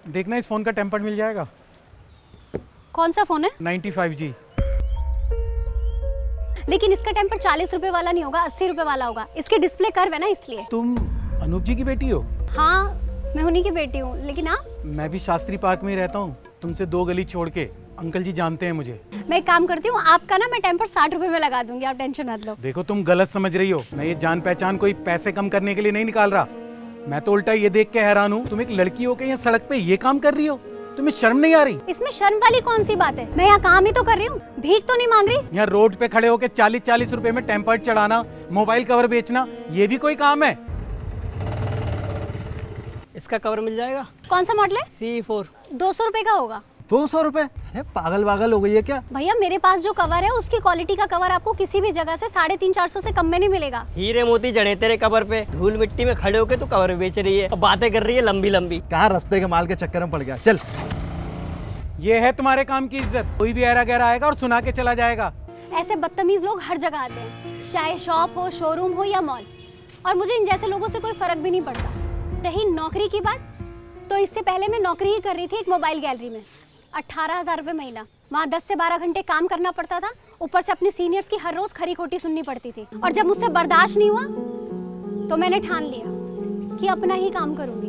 देखना इस फ़ोन का टेम्पर मिल जाएगा। कौन सा फ़ोन है? 95G। लेकिन इसका टेम्पर 40 रुपए वाला नहीं होगा, 80 रुपए वाला होगा। इसकी डिस्प्ले कर्व है ना, इसलिए। तुम अनूप जी की बेटी हो? हाँ, मैं उन्हीं की बेटी हूँ। लेकिन आप? मैं भी शास्त्री पार्क में ही रहता हूँ, तुमसे 2 गली छोड़ के। अंकल जी जानते हैं मुझे। मैं एक काम करती हूँ, आपका ना मैं टेम्पर 60 रुपए में लगा दूंगी, आप टेंशन मत लो। देखो तुम गलत समझ रही हो, मैं ये जान पहचान कोई पैसे कम करने के लिए नहीं निकाल रहा। मैं तो उल्टा ये देख के हैरान हूँ, तुम एक लड़की हो के यहाँ सड़क पे ये काम कर रही हो। तुम्हें शर्म नहीं आ रही? इसमें शर्म वाली कौन सी बात है? मैं यहाँ काम ही तो कर रही हूँ, भीख तो नहीं मांग रही। यहाँ रोड पे खड़े होके 40-40 रुपए में टेम्पर्ड चढ़ाना, मोबाइल कवर बेचना, ये भी कोई काम है? इसका कवर मिल जाएगा? कौन सा मॉडल है? CE4। 200 रुपए का होगा। 200 रुपए? अरे पागल वागल हो गई है क्या? भैया मेरे पास जो कवर है उसकी क्वालिटी का कवर आपको किसी भी जगह से 350-400 से कम में नहीं मिलेगा। हीरे मोती जड़े तेरे कवर पे, धूल मिट्टी में खड़े होके तू कवर बेच रही है और बातें कर रही है लंबी लंबी। कहाँ रास्ते के माल के चक्कर में पड़ गया? चल। ये है तुम्हारे काम की इज्जत? कोई भी ऐरा गैरा आएगा और सुना के चला जाएगा। ऐसे बदतमीज लोग हर जगह आते हैं, चाहे शॉप हो, शोरूम हो या मॉल। और मुझे इन जैसे लोगों से कोई फर्क भी नहीं पड़ता। रही नौकरी की बात, तो इससे पहले मैं नौकरी ही कर रही थी एक मोबाइल गैलरी में। 18,000 रुपये महीना। वहाँ 10 से 12 घंटे काम करना पड़ता था, ऊपर से अपने सीनियर्स की हर रोज खरी खोटी सुननी पड़ती थी। और जब मुझसे बर्दाश्त नहीं हुआ तो मैंने ठान लिया कि अपना ही काम करूंगी।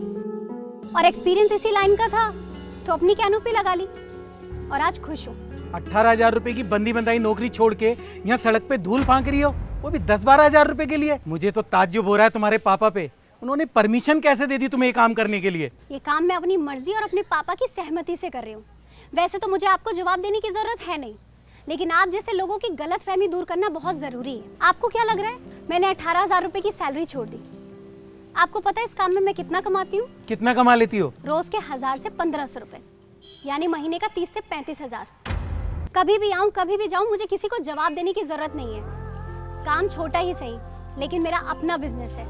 और एक्सपीरियंस इसी लाइन का था तो अपनी कैनोपी लगा ली और आज खुश हूँ। 18,000 रुपए की बंदी बंदाई नौकरी छोड़ के यहाँ सड़क पे धूल फांक रही हो, वो भी 10-12 हजार रुपए के लिए। मुझे तो ताज्जुब हो रहा है तुम्हारे पापा पे, उन्होंने परमिशन कैसे दे दी तुम्हें ये काम करने के लिए? ये काम मैं अपनी मर्जी और अपने पापा की सहमति से कर रही हूँ। वैसे तो मुझे आपको जवाब देने की जरूरत है नहीं, लेकिन आप जैसे लोगों की गलतफहमी दूर करना बहुत जरूरी है। आपको क्या लग रहा है मैंने 18,000 रुपए की सैलरी छोड़ दी? आपको पता है इस काम में मैं कितना कमाती हूँ? कितना कमा लेती हो? रोज के 1000 से 1500 रुपए, यानी महीने का 30 से 35 हजार। कभी भी आऊँ कभी भी जाऊँ, मुझे किसी को जवाब देने की जरूरत नहीं है। काम छोटा ही सही, लेकिन मेरा अपना बिजनेस है।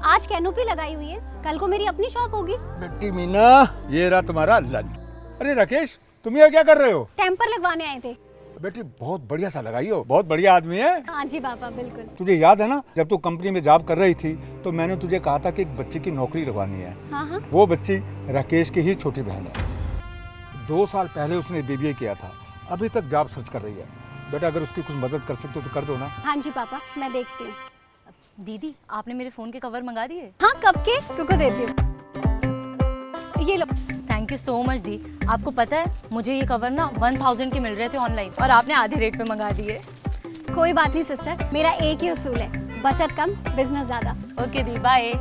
आज कैनोपी लगाई हुई है, कल को मेरी अपनी शॉप होगी। बेटी मीना, ये रहा तुम्हारा लंच। अरे राकेश, तुम ये क्या कर रहे हो? टेम्पर लगवाने आए थे। बेटी बहुत बढ़िया सा लगाई हो, बहुत बढ़िया आदमी है। हाँ जी पापा, बिल्कुल। तुझे याद है ना, जब तू कंपनी में जॉब कर रही थी तो मैंने तुझे कहा था कि एक बच्चे की नौकरी लगवानी है। हाँ हाँ। वो बच्ची राकेश की ही छोटी बहन है। 2 साल पहले उसने BBA किया था, अभी तक जॉब सर्च कर रही है। बेटा अगर उसकी कुछ मदद कर सकते हो तो कर दो ना। हाँ जी पापा, मैं देखती हूँ। दीदी आपने मेरे फोन के कवर मंगा दिए? हाँ कब के? रुको देती हूँ। ये लो। थैंक यू सो मच दी। आपको पता है मुझे ये कवर ना 1000 के मिल रहे थे ऑनलाइन और आपने आधे रेट पे मंगा दिए। कोई बात नहीं सिस्टर, मेरा एक ही उसूल है, बचत कम बिजनेस ज्यादा। ओके दी, बाय।